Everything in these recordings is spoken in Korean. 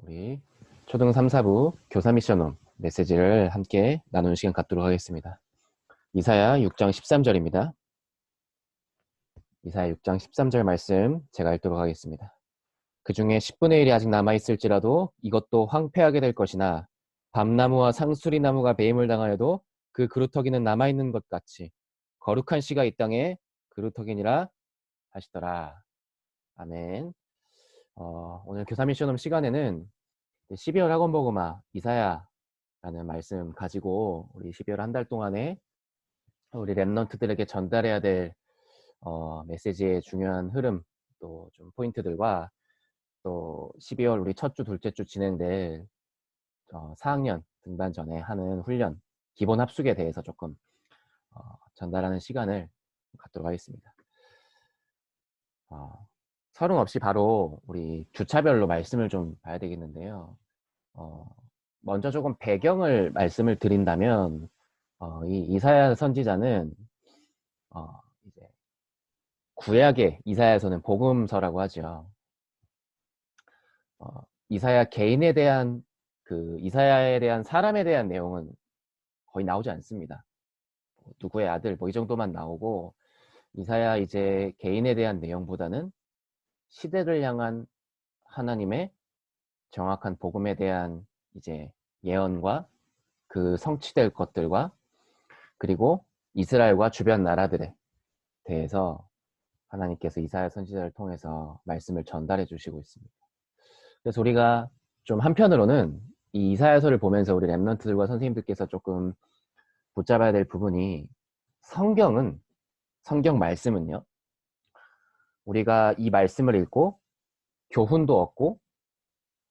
우리 초등 3, 4부 교사 미션홈 메시지를 함께 나누는 시간 갖도록 하겠습니다. 이사야 6장 13절입니다. 이사야 6장 13절 말씀 제가 읽도록 하겠습니다. 그 중에 10분의 1이 아직 남아있을지라도 이것도 황폐하게 될 것이나 밤나무와 상수리나무가 배임을 당하여도 그 그루터기는 남아있는 것 같이 거룩한 씨가 이 땅에 그루터기니라 하시더라. 아멘. 오늘 교사 미션홈 시간에는 12월 학원복음화 이사야라는 말씀 가지고 우리 12월 한 달 동안에 우리 랩런트들에게 전달해야 될 메시지의 중요한 흐름, 또 좀 포인트들과 또 12월 우리 첫 주, 둘째 주 진행될 4학년 등반 전에 하는 훈련, 기본 합숙에 대해서 조금 전달하는 시간을 갖도록 하겠습니다. 서론 없이 바로 우리 주차별로 말씀을 좀 봐야 되겠는데요. 먼저 조금 배경을 말씀을 드린다면 이 이사야 선지자는 이제 구약의 이사야서는 복음서라고 하죠. 이사야 개인에 대한 이사야에 대한 사람에 대한 내용은 거의 나오지 않습니다. 누구의 아들 뭐 이 정도만 나오고 이사야 이제 개인에 대한 내용보다는 시대를 향한 하나님의 정확한 복음에 대한 이제 예언과 그 성취될 것들과 그리고 이스라엘과 주변 나라들에 대해서 하나님께서 이사야 선지자를 통해서 말씀을 전달해 주시고 있습니다. 그래서 우리가 좀 한편으로는 이 이사야서를 보면서 우리 랩런트들과 선생님들께서 조금 붙잡아야 될 부분이 성경 말씀은요. 우리가 이 말씀을 읽고 교훈도 얻고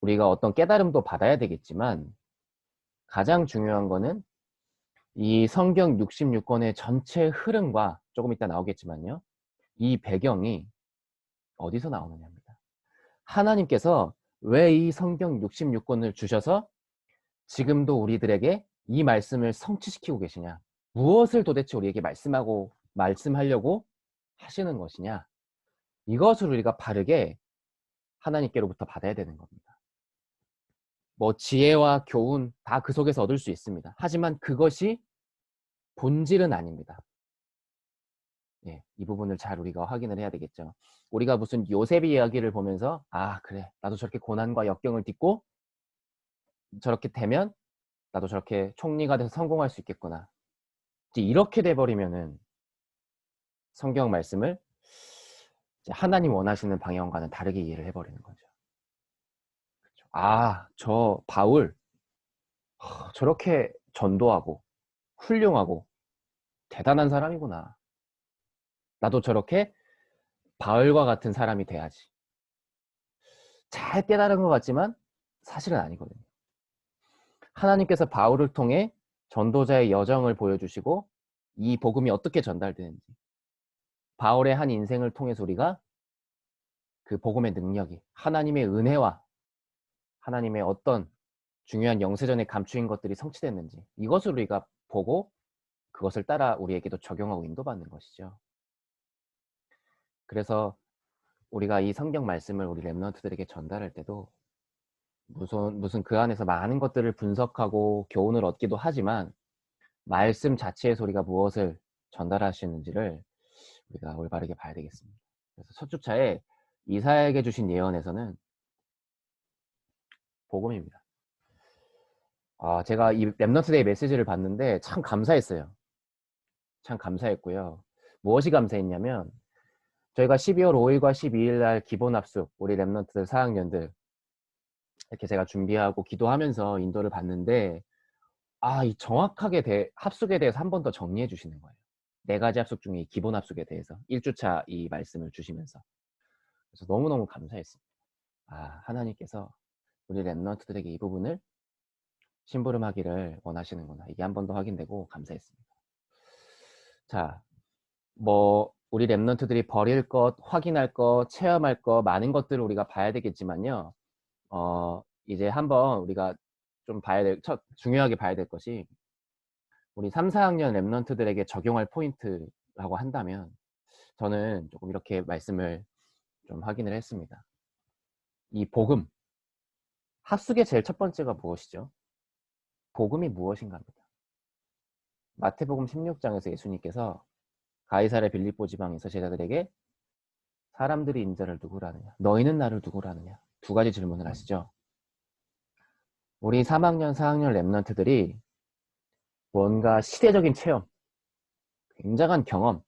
우리가 어떤 깨달음도 받아야 되겠지만 가장 중요한 거는 이 성경 66권의 전체 흐름과 조금 이따 나오겠지만요. 이 배경이 어디서 나오느냐입니다. 하나님께서 왜 이 성경 66권을 주셔서 지금도 우리들에게 이 말씀을 성취시키고 계시냐? 무엇을 도대체 우리에게 말씀하려고 하시는 것이냐? 이것을 우리가 바르게 하나님께로부터 받아야 되는 겁니다. 뭐 지혜와 교훈 다 그 속에서 얻을 수 있습니다. 하지만 그것이 본질은 아닙니다. 예, 이 부분을 잘 우리가 확인을 해야 되겠죠. 우리가 무슨 요셉 이야기를 보면서 그래 나도 저렇게 고난과 역경을 딛고 저렇게 되면 나도 저렇게 총리가 돼서 성공할 수 있겠구나. 이렇게 돼버리면은 성경 말씀을 하나님 원하시는 방향과는 다르게 이해를 해버리는 거죠. 저 바울 저렇게 전도하고 훌륭하고 대단한 사람이구나. 나도 저렇게 바울과 같은 사람이 돼야지. 잘 깨달은 것 같지만 사실은 아니거든요. 하나님께서 바울을 통해 전도자의 여정을 보여주시고 이 복음이 어떻게 전달되는지 바울의 한 인생을 통해서 우리가 그 복음의 능력이 하나님의 은혜와 하나님의 어떤 중요한 영세전에 감추인 것들이 성취됐는지 이것을 우리가 보고 그것을 따라 우리에게도 적용하고 인도받는 것이죠. 그래서 우리가 이 성경 말씀을 우리 랩런트들에게 전달할 때도 무슨 그 안에서 많은 것들을 분석하고 교훈을 얻기도 하지만 말씀 자체에서 우리가 무엇을 전달하시는지를 우리가 올바르게 봐야 되겠습니다. 그래서 첫 주차에 이사야에게 주신 예언에서는 복음입니다. 제가 이 랩넌트데이 메시지를 봤는데 참 감사했어요. 참 감사했고요. 무엇이 감사했냐면 저희가 12월 5일과 12일 날 기본 합숙 우리 랩넌트들 4학년들 이렇게 제가 준비하고 기도하면서 인도를 받는데 이 정확하게 합숙에 대해서 한 번 더 정리해 주시는 거예요. 4가지 합숙 중에 기본 합숙에 대해서 1주차 이 말씀을 주시면서 그래서 너무너무 감사했습니다. 하나님께서 우리 랩넌트들에게 이 부분을 심부름하기를 원하시는구나. 이게 한 번 더 확인되고 감사했습니다. 자, 우리 랩넌트들이 버릴 것, 확인할 것, 체험할 것 많은 것들을 우리가 봐야 되겠지만요. 이제 한번 우리가 좀 중요하게 봐야 될 것이 우리 3, 4학년 랩넌트들에게 적용할 포인트라고 한다면 저는 조금 이렇게 말씀을 좀 확인을 했습니다. 이 복음, 합숙의 제일 첫 번째가 무엇이죠? 복음이 무엇인가 합니다. 마태복음 16장에서 예수님께서 가이사랴 빌립보 지방에서 제자들에게 사람들이 인자를 누구라느냐, 너희는 나를 누구라느냐, 두 가지 질문을 하시죠. 우리 3학년, 4학년 랩런트들이 뭔가 시대적인 체험, 굉장한 경험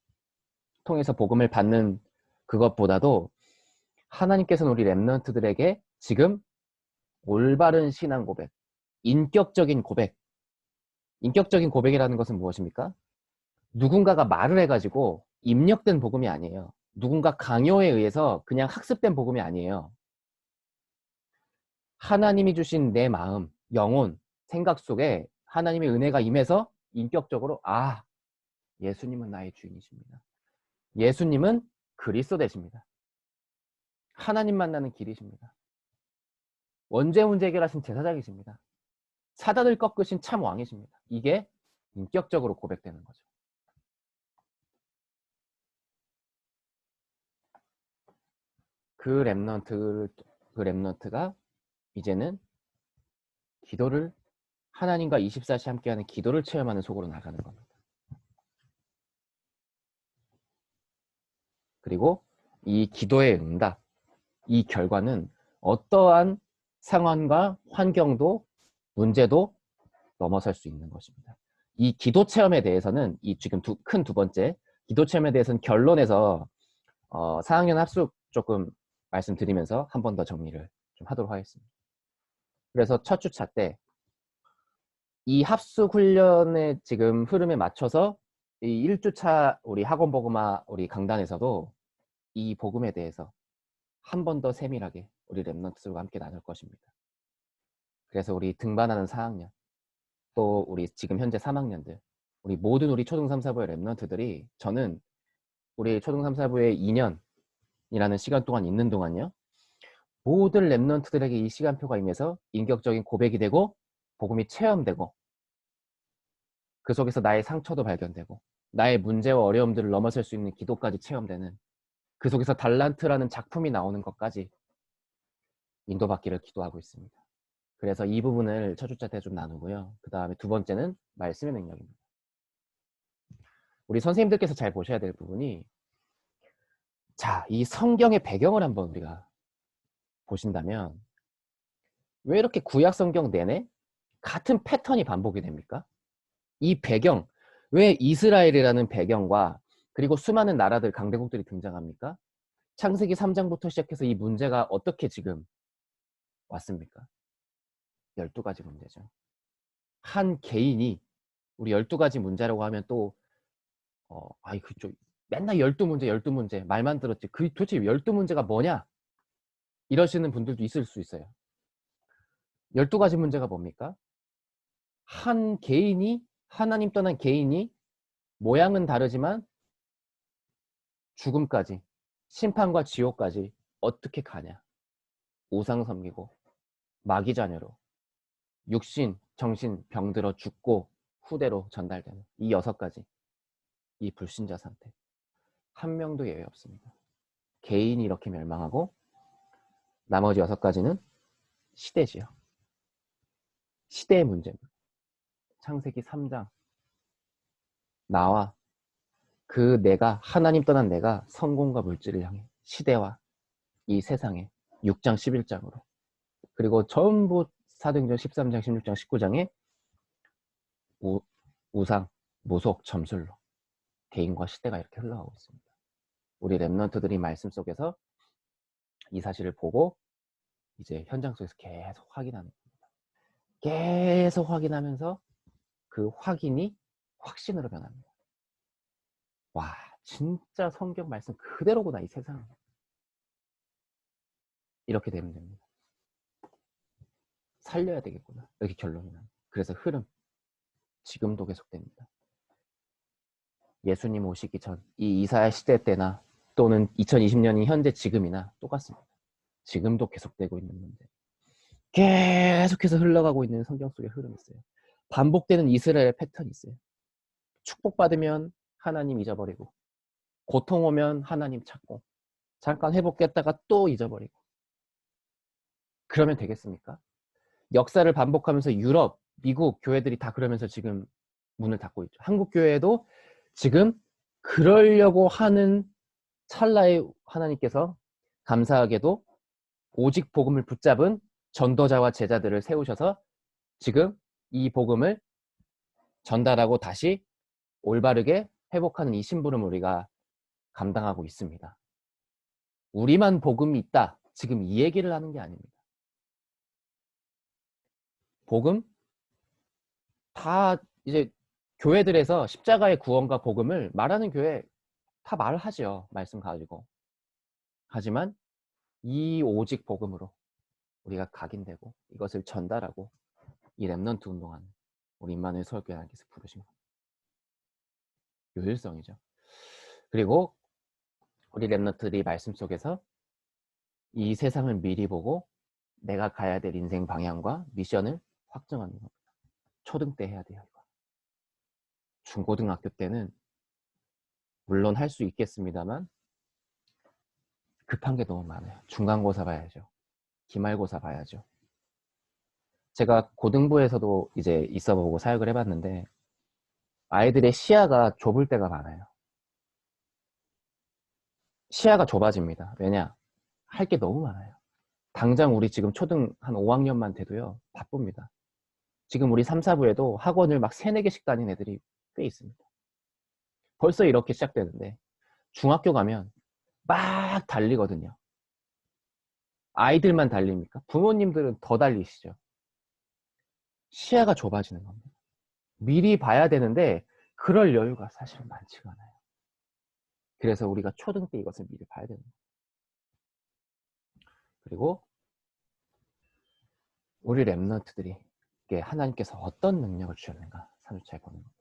통해서 복음을 받는 그것보다도 하나님께서는 우리 랩런트들에게 지금 올바른 신앙 고백, 인격적인 고백, 인격적인 고백이라는 것은 무엇입니까? 누군가가 말을 해가지고 입력된 복음이 아니에요. 누군가 강요에 의해서 그냥 학습된 복음이 아니에요. 하나님이 주신 내 마음, 영혼, 생각 속에 하나님의 은혜가 임해서 인격적으로 예수님은 나의 주인이십니다. 예수님은 그리스도 되십니다. 하나님 만나는 길이십니다. 원죄 문제 해결하신 제사장이십니다. 사단을 꺾으신 참 왕이십니다. 이게 인격적으로 고백되는 거죠. 그 랩넌트가 이제는 기도를 하나님과 24시 함께하는 기도를 체험하는 속으로 나가는 겁니다. 그리고 이 기도의 응답, 이 결과는 어떠한 상황과 환경도 문제도 넘어설 수 있는 것입니다. 이 기도 체험에 대해서는 이 지금 큰 두 번째 기도 체험에 대해서는 결론에서 4학년 합숙 조금 말씀드리면서 한 번 더 정리를 좀 하도록 하겠습니다. 그래서 첫 주차 때 이 합숙 훈련의 지금 흐름에 맞춰서 이 1주차 우리 학원 복음화 우리 강단에서도 이 복음에 대해서 한 번 더 세밀하게 우리 랩런트들과 함께 나눌 것입니다. 그래서 우리 등반하는 4학년 또 우리 지금 현재 3학년들 우리 모든 우리 초등 3, 4부의 랩런트들이 저는 우리 초등 3, 4부의 2년이라는 시간 동안 있는 동안요. 모든 랩런트들에게 이 시간표가 임해서 인격적인 고백이 되고 복음이 체험되고 그 속에서 나의 상처도 발견되고 나의 문제와 어려움들을 넘어설 수 있는 기도까지 체험되는 그 속에서 달란트라는 작품이 나오는 것까지 인도받기를 기도하고 있습니다. 그래서 이 부분을 첫 주차 때 좀 나누고요. 그 다음에 두 번째는 말씀의 능력입니다. 우리 선생님들께서 잘 보셔야 될 부분이 이 성경의 배경을 한번 우리가 보신다면 왜 이렇게 구약 성경 내내 같은 패턴이 반복이 됩니까? 이 배경, 왜 이스라엘이라는 배경과 그리고 수많은 나라들, 강대국들이 등장합니까? 창세기 3장부터 시작해서 이 문제가 어떻게 지금 왔습니까? 12가지 문제죠. 한 개인이 우리 12가지 문제라고 하면 또 그쪽 맨날 12문제 12문제 말만 들었지 그 도대체 12문제가 뭐냐? 이러시는 분들도 있을 수 있어요. 12가지 문제가 뭡니까? 한 개인이 하나님 떠난 개인이 모양은 다르지만 죽음까지 심판과 지옥까지 어떻게 가냐? 우상 섬기고 마귀 자녀로 육신, 정신 병들어 죽고 후대로 전달되는 이 6가지 이 불신자 상태 한 명도 예외 없습니다. 개인이 이렇게 멸망하고 나머지 6가지는 시대지요. 시대의 문제입니다. 창세기 3장 나와 그 내가 하나님 떠난 내가 성공과 물질을 향해 시대와 이 세상에 6장 11장으로 그리고 전부 사도행전 13장 16장 19장에 우상, 무속, 점술로 개인과 시대가 이렇게 흘러가고 있습니다. 우리 랩런트들이 말씀 속에서 이 사실을 보고 이제 현장 속에서 계속 확인하는 겁니다. 계속 확인하면서 그 확인이 확신으로 변합니다. 와, 진짜 성경 말씀 그대로구나 이 세상. 이렇게 되면 됩니다. 살려야 되겠구나. 이렇게 결론이 납니다. 그래서 흐름 지금도 계속됩니다. 예수님 오시기 전 이 이사야 시대 때나 또는 2020년이 현재 지금이나 똑같습니다. 지금도 계속되고 있는 문제. 계속해서 흘러가고 있는 성경 속의 흐름이 있어요. 반복되는 이스라엘의 패턴이 있어요. 축복받으면 하나님 잊어버리고 고통 오면 하나님 찾고 잠깐 회복됐다가 또 잊어버리고 그러면 되겠습니까? 역사를 반복하면서 유럽, 미국 교회들이 다 그러면서 지금 문을 닫고 있죠. 한국 교회도 지금 그러려고 하는 찰나에 하나님께서 감사하게도 오직 복음을 붙잡은 전도자와 제자들을 세우셔서 지금 이 복음을 전달하고 다시 올바르게 회복하는 이 심부름을 우리가 감당하고 있습니다. 우리만 복음이 있다. 지금 이 얘기를 하는 게 아닙니다. 복음 다 이제 교회들에서 십자가의 구원과 복음을 말하는 교회 다 말을 하죠. 말씀 가지고. 하지만 이 오직 복음으로 우리가 각인되고 이것을 전달하고 이 렘넌트 운동하는 우리 임마누엘 서울교회 하나님께서 부르신 겁니다. 요일성이죠. 그리고 우리 렘넌트들이 말씀 속에서 이 세상을 미리 보고 내가 가야 될 인생 방향과 미션을 확정하는 겁니다. 초등 때 해야 돼요. 이거. 중고등학교 때는 물론 할 수 있겠습니다만 급한 게 너무 많아요. 중간고사 봐야죠. 기말고사 봐야죠. 제가 고등부에서도 이제 있어보고 사역을 해봤는데 아이들의 시야가 좁을 때가 많아요. 시야가 좁아집니다. 왜냐? 할 게 너무 많아요. 당장 우리 지금 초등 한 5학년만 돼도요. 바쁩니다. 지금 우리 3, 4부에도 학원을 막 3, 4개씩 다니는 애들이 꽤 있습니다. 벌써 이렇게 시작되는데 중학교 가면 막 달리거든요. 아이들만 달립니까? 부모님들은 더 달리시죠. 시야가 좁아지는 겁니다. 미리 봐야 되는데 그럴 여유가 사실은 많지가 않아요. 그래서 우리가 초등 때 이것을 미리 봐야 되는 거예요. 그리고 우리 렘넌트들이 하나님께서 어떤 능력을 주셨는가 3주차에 보는 겁니다.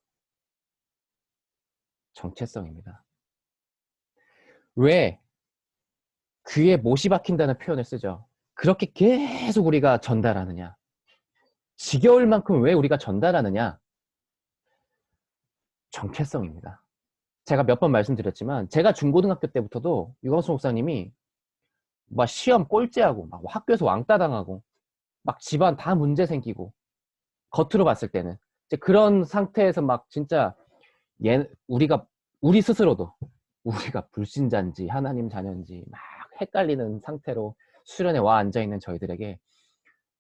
정체성입니다. 왜 귀에 못이 박힌다는 표현을 쓰죠? 그렇게 계속 우리가 전달하느냐? 지겨울 만큼 왜 우리가 전달하느냐? 정체성입니다. 제가 몇 번 말씀드렸지만 제가 중고등학교 때부터도 유광수 목사님이 막 시험 꼴찌하고 막 학교에서 왕따 당하고 막 집안 다 문제 생기고 겉으로 봤을 때는 이제 그런 상태에서 막 진짜 우리 스스로도 우리가 불신자인지 하나님 자녀인지 막 헷갈리는 상태로 수련에 와 앉아있는 저희들에게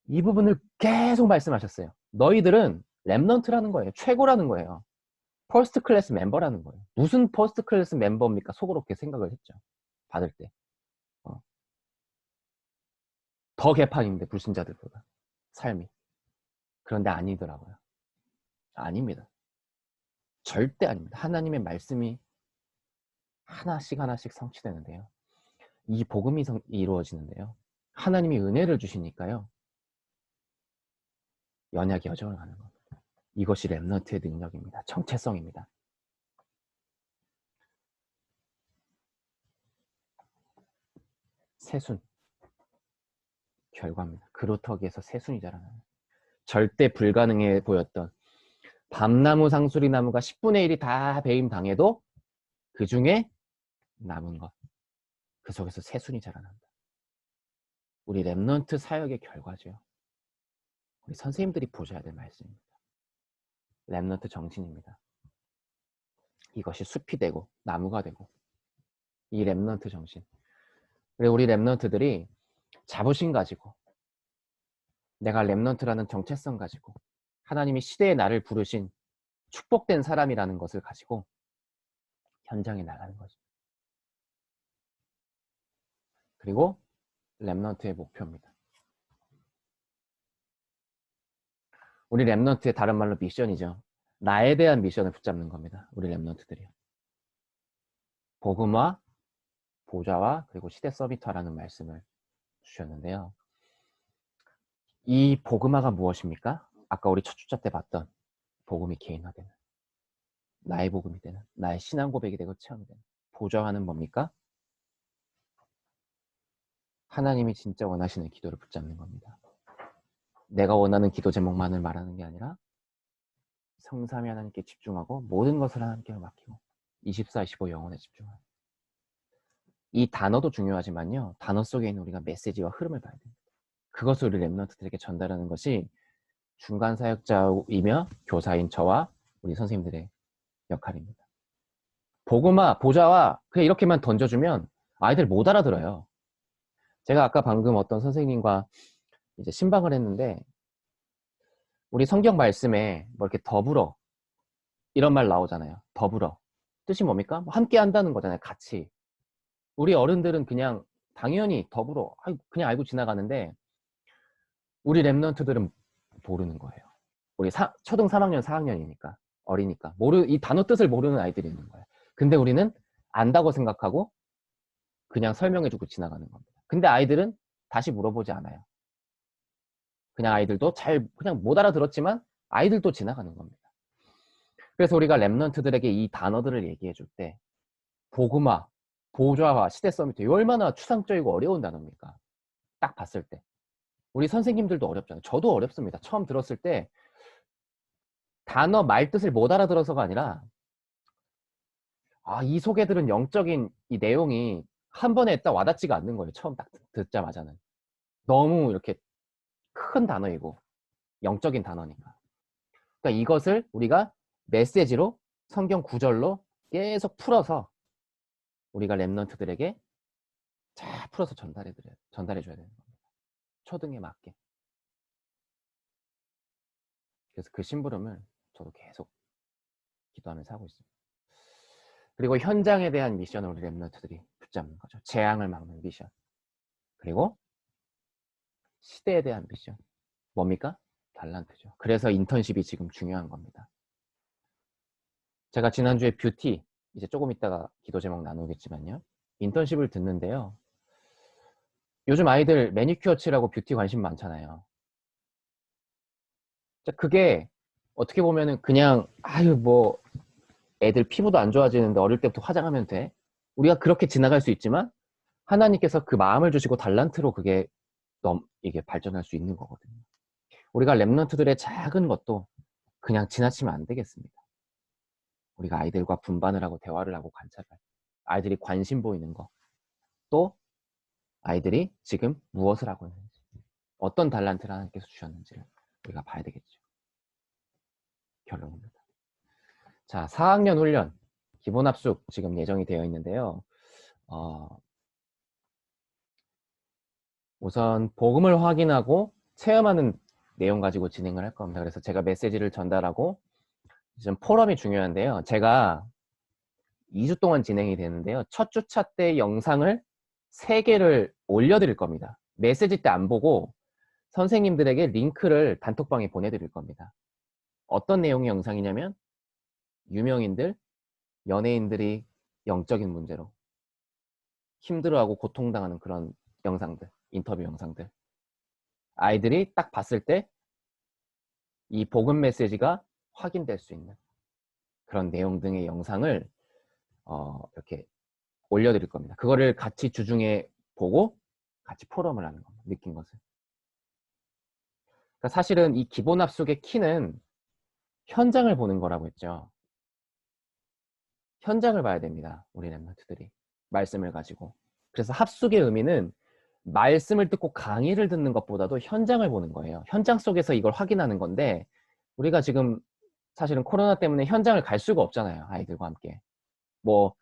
이 부분을 계속 말씀하셨어요. 너희들은 렘넌트라는 거예요. 최고라는 거예요. 퍼스트 클래스 멤버라는 거예요. 무슨 퍼스트 클래스 멤버입니까? 속으로 그렇게 생각을 했죠. 받을 때. 더 개판인데 불신자들보다 삶이. 그런데 아니더라고요. 아닙니다. 절대 아닙니다. 하나님의 말씀이 하나씩 하나씩 성취되는데요. 이 복음이 이루어지는데요. 하나님이 은혜를 주시니까요. 연약이 여정을 가는 겁니다. 이것이 렘넌트의 능력입니다. 정체성입니다. 새순. 결과입니다. 그루터기에서 새순이 자라나는. 절대 불가능해 보였던 밤나무 상수리나무가 10분의 1이 다 배임당해도 그 중에 남은 것. 그 속에서 새순이 자라난다. 우리 렘넌트 사역의 결과죠. 우리 선생님들이 보셔야 될 말씀입니다. 렘넌트 정신입니다. 이것이 숲이 되고 나무가 되고 이 렘넌트 정신. 그리고 우리 렘넌트들이 자부심 가지고 내가 렘넌트라는 정체성 가지고 하나님이 시대에 나를 부르신 축복된 사람이라는 것을 가지고 현장에 나가는 거죠. 그리고 렘넌트의 목표입니다. 우리 렘넌트의 다른 말로 미션이죠. 나에 대한 미션을 붙잡는 겁니다. 우리 렘넌트들이요. 복음화, 보좌화, 그리고 시대 서비터라는 말씀을 주셨는데요. 이 복음화가 무엇입니까? 아까 우리 첫 주차 때 봤던 복음이 개인화되는, 나의 복음이 되는, 나의 신앙 고백이 되고 체험이 되는. 보좌화는 뭡니까? 하나님이 진짜 원하시는 기도를 붙잡는 겁니다. 내가 원하는 기도 제목만을 말하는 게 아니라 성삼위 하나님께 집중하고 모든 것을 하나님께 맡기고 24-25 영혼에 집중하는. 이 단어도 중요하지만요. 단어 속에 있는 우리가 메시지와 흐름을 봐야 됩니다. 그것을 우리 랩런트들에게 전달하는 것이 중간 사역자이며 교사인 저와 우리 선생님들의 역할입니다. 복음화, 보좌와 그냥 이렇게만 던져주면 아이들 못 알아들어요. 제가 아까 방금 어떤 선생님과 이제 신방을 했는데 우리 성경 말씀에 뭐 이렇게 더불어 이런 말 나오잖아요. 더불어. 뜻이 뭡니까? 뭐 함께 한다는 거잖아요. 같이. 우리 어른들은 그냥 당연히 더불어 그냥 알고 지나가는데 우리 랩런트들은 모르는 거예요. 우리 초등 3학년, 4학년이니까 어리니까 이 단어 뜻을 모르는 아이들이 있는 거예요. 근데 우리는 안다고 생각하고 그냥 설명해주고 지나가는 겁니다. 근데 아이들은 다시 물어보지 않아요. 그냥 아이들도 그냥 못 알아들었지만 아이들도 지나가는 겁니다. 그래서 우리가 랩런트들에게 이 단어들을 얘기해 줄 때 복음화, 보좌화, 시대 서미트 이 얼마나 추상적이고 어려운 단어입니까? 딱 봤을 때. 우리 선생님들도 어렵잖아요. 저도 어렵습니다. 처음 들었을 때 단어 말뜻을 못 알아들어서가 아니라 이 속에 들은 영적인 이 내용이 한 번에 딱 와닿지가 않는 거예요. 처음 딱 듣자마자는. 너무 이렇게 큰 단어이고 영적인 단어니까. 그러니까 이것을 우리가 메시지로 성경 구절로 계속 풀어서 우리가 랩런트들에게 잘 풀어서 전달해줘야 되는 겁니다. 초등에 맞게. 그래서 그 심부름을 저도 계속 기도하면서 하고 있습니다. 그리고 현장에 대한 미션을 우리 랩런트들이 붙잡는 거죠. 재앙을 막는 미션. 그리고 시대에 대한 미션. 뭡니까? 달란트죠. 그래서 인턴십이 지금 중요한 겁니다. 제가 지난주에 뷰티, 이제 조금 있다가 기도 제목 나누겠지만요. 인턴십을 듣는데요. 요즘 아이들 매니큐어 칠하고 뷰티 관심 많잖아요. 그게 어떻게 보면은 그냥 뭐 애들 피부도 안 좋아지는데 어릴 때부터 화장하면 돼. 우리가 그렇게 지나갈 수 있지만 하나님께서 그 마음을 주시고 달란트로 그게 이게 발전할 수 있는 거거든요. 우리가 랩런트들의 작은 것도 그냥 지나치면 안 되겠습니다. 우리가 아이들과 분반을 하고 대화를 하고 관찰을 아이들이 관심 보이는 거, 또 아이들이 지금 무엇을 하고 있는지, 어떤 달란트를 하나님께서 주셨는지를 우리가 봐야 되겠죠. 결론입니다. 자, 4학년 훈련 기본 합숙 지금 예정이 되어 있는데요. 우선 복음을 확인하고 체험하는 내용 가지고 진행을 할 겁니다. 그래서 제가 메시지를 전달하고 지금 포럼이 중요한데요. 제가 2주 동안 진행이 되는데요. 첫 주차 때 영상을 3개를 올려드릴 겁니다. 메시지 때 안 보고 선생님들에게 링크를 단톡방에 보내드릴 겁니다. 어떤 내용의 영상이냐면 유명인들, 연예인들이 영적인 문제로 힘들어하고 고통당하는 그런 영상들, 인터뷰 영상들. 아이들이 딱 봤을 때 이 복음 메시지가 확인될 수 있는 그런 내용 등의 영상을 이렇게 올려드릴 겁니다. 그거를 같이 주중에 보고 같이 포럼을 하는 겁니다. 느낀 것을. 그러니까 사실은 이 기본 합숙의 키는 현장을 보는 거라고 했죠. 현장을 봐야 됩니다. 우리 랩런트들이. 말씀을 가지고. 그래서 합숙의 의미는 말씀을 듣고 강의를 듣는 것보다도 현장을 보는 거예요. 현장 속에서 이걸 확인하는 건데 우리가 지금 사실은 코로나 때문에 현장을 갈 수가 없잖아요. 아이들과 함께. 뭐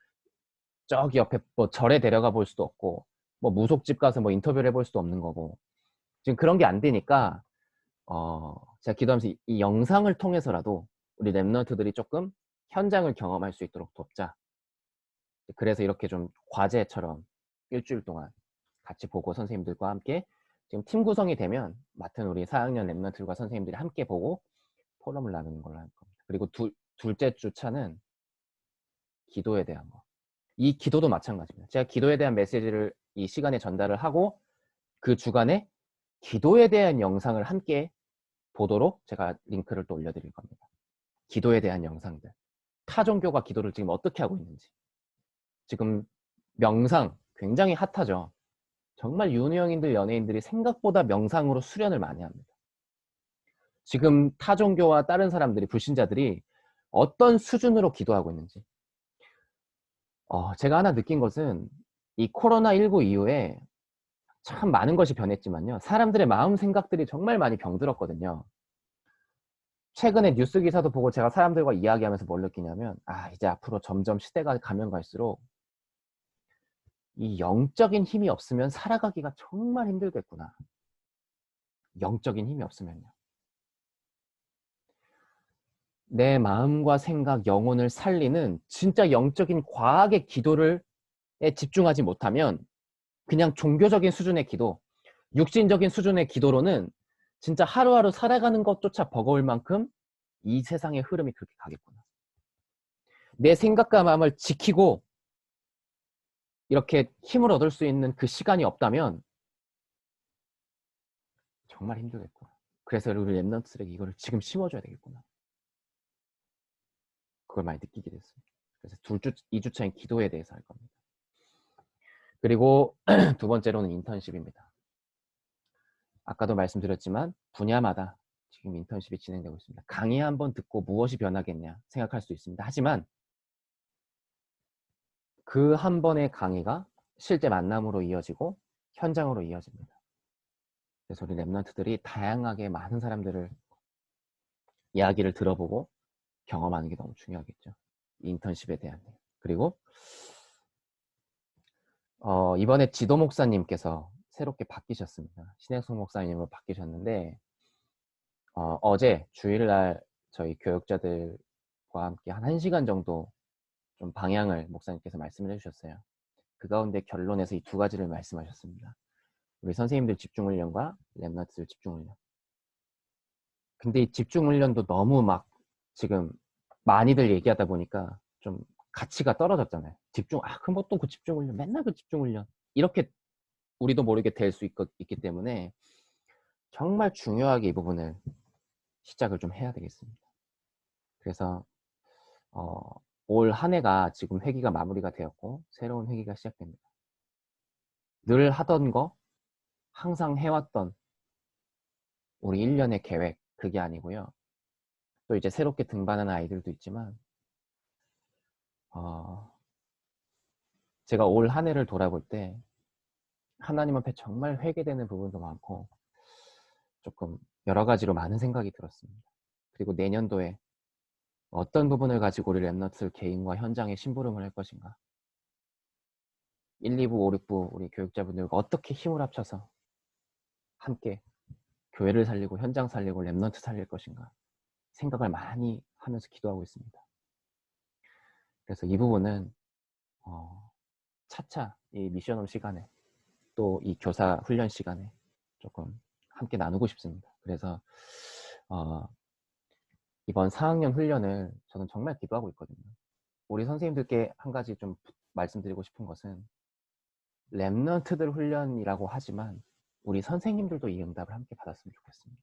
저기 옆에 뭐 절에 데려가 볼 수도 없고 뭐 무속집 가서 뭐 인터뷰를 해볼 수도 없는 거고 지금 그런 게 안 되니까 제가 기도하면서 이 영상을 통해서라도 우리 랩런트들이 조금 현장을 경험할 수 있도록 돕자. 그래서 이렇게 좀 과제처럼 일주일 동안 같이 보고 선생님들과 함께 지금 팀 구성이 되면 맡은 우리 4학년 랩런트들과 선생님들이 함께 보고 포럼을 나누는 걸로 할 겁니다. 그리고 둘째 주차는 기도에 대한 거. 이 기도도 마찬가지입니다. 제가 기도에 대한 메시지를 이 시간에 전달을 하고 그 주간에 기도에 대한 영상을 함께 보도록 제가 링크를 또 올려드릴 겁니다. 기도에 대한 영상들. 타 종교가 기도를 지금 어떻게 하고 있는지. 지금 명상 굉장히 핫하죠. 정말 유명인들, 연예인들이 생각보다 명상으로 수련을 많이 합니다. 지금 타 종교와 다른 사람들이, 불신자들이 어떤 수준으로 기도하고 있는지. 제가 하나 느낀 것은 이 코로나19 이후에 참 많은 것이 변했지만요. 사람들의 마음 생각들이 정말 많이 병들었거든요. 최근에 뉴스 기사도 보고 제가 사람들과 이야기하면서 뭘 느끼냐면, 이제 앞으로 점점 시대가 가면 갈수록 이 영적인 힘이 없으면 살아가기가 정말 힘들겠구나. 영적인 힘이 없으면요. 내 마음과 생각, 영혼을 살리는 진짜 영적인 과학의 기도에 집중하지 못하면 그냥 종교적인 수준의 기도, 육신적인 수준의 기도로는 진짜 하루하루 살아가는 것조차 버거울 만큼 이 세상의 흐름이 그렇게 가겠구나. 내 생각과 마음을 지키고 이렇게 힘을 얻을 수 있는 그 시간이 없다면 정말 힘들겠구나. 그래서 우리 랩런트들에게 이거를 지금 심어줘야 되겠구나. 그걸 많이 느끼게 됐습니다. 그래서 2주차인 기도에 대해서 할 겁니다. 그리고 두 번째로는 인턴십입니다. 아까도 말씀드렸지만 분야마다 지금 인턴십이 진행되고 있습니다. 강의 한번 듣고 무엇이 변하겠냐 생각할 수 있습니다. 하지만 그 한 번의 강의가 실제 만남으로 이어지고 현장으로 이어집니다. 그래서 우리 랩런트들이 다양하게 많은 사람들을 이야기를 들어보고 경험하는 게 너무 중요하겠죠. 인턴십에 대한. 그리고 이번에 지도 목사님께서 새롭게 바뀌셨습니다. 신혜성 목사님으로 바뀌셨는데 어제 주일날 저희 교육자들과 함께 한 1시간 정도 좀 방향을 목사님께서 말씀을 해주셨어요. 그 가운데 결론에서 이 두 가지를 말씀하셨습니다. 우리 선생님들 집중훈련과 랩런트들 집중훈련. 근데 이 집중훈련도 너무 막 지금 많이들 얘기하다 보니까 좀 가치가 떨어졌잖아요. 그럼 뭐 또 그 집중훈련, 맨날 그 집중훈련. 이렇게 우리도 모르게 될 수 있기 때문에 정말 중요하게 이 부분을 시작을 좀 해야 되겠습니다. 그래서 올 한 해가 지금 회기가 마무리가 되었고 새로운 회기가 시작됩니다. 늘 하던 거, 항상 해왔던 우리 1년의 계획, 그게 아니고요. 또 이제 새롭게 등반하는 아이들도 있지만 제가 올 한 해를 돌아볼 때 하나님 앞에 정말 회개되는 부분도 많고 조금 여러 가지로 많은 생각이 들었습니다. 그리고 내년도에 어떤 부분을 가지고 우리 랩너트 개인과 현장에 심부름을 할 것인가, 1, 2부, 5, 6부 우리 교육자분들과 어떻게 힘을 합쳐서 함께 교회를 살리고 현장 살리고 랩너트 살릴 것인가 생각을 많이 하면서 기도하고 있습니다. 그래서 이 부분은 차차 이 미션홈 시간에 또 이 교사 훈련 시간에 조금 함께 나누고 싶습니다. 그래서 이번 4학년 훈련을 저는 정말 기도하고 있거든요. 우리 선생님들께 한 가지 좀 말씀드리고 싶은 것은 랩런트들 훈련이라고 하지만 우리 선생님들도 이 응답을 함께 받았으면 좋겠습니다.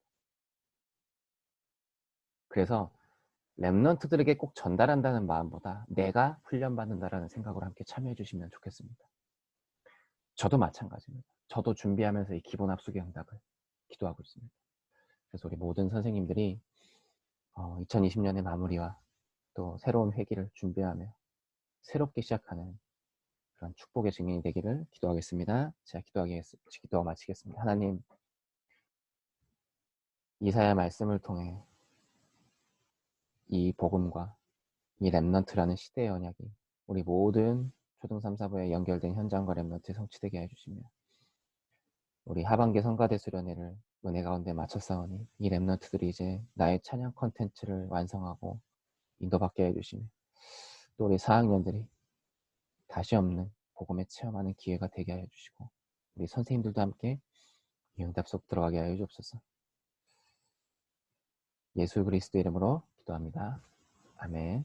그래서 랩런트들에게 꼭 전달한다는 마음보다 내가 훈련받는다라는 생각으로 함께 참여해 주시면 좋겠습니다. 저도 마찬가지입니다. 저도 준비하면서 이 기본 합숙의 응답을 기도하고 있습니다. 그래서 우리 모든 선생님들이 2020년의 마무리와 또 새로운 회기를 준비하며 새롭게 시작하는 그런 축복의 증인이 되기를 기도하겠습니다. 제가 기도 마치겠습니다. 하나님, 이사야 말씀을 통해 이 복음과 이 랩넌트라는 시대의 언약이 우리 모든 초등 3, 4부에 연결된 현장과 랩넌트에 성취되게 해주시며 우리 하반기 성가대 수련회를 은혜 가운데 마쳤사오니 이 랩넌트들이 이제 나의 찬양 컨텐츠를 완성하고 인도받게 해주시며 또 우리 4학년들이 다시 없는 복음에 체험하는 기회가 되게 하여 주시고 우리 선생님들도 함께 이 응답 속 들어가게 하여 주옵소서. 예수 그리스도 이름으로 기도합니다. 아멘.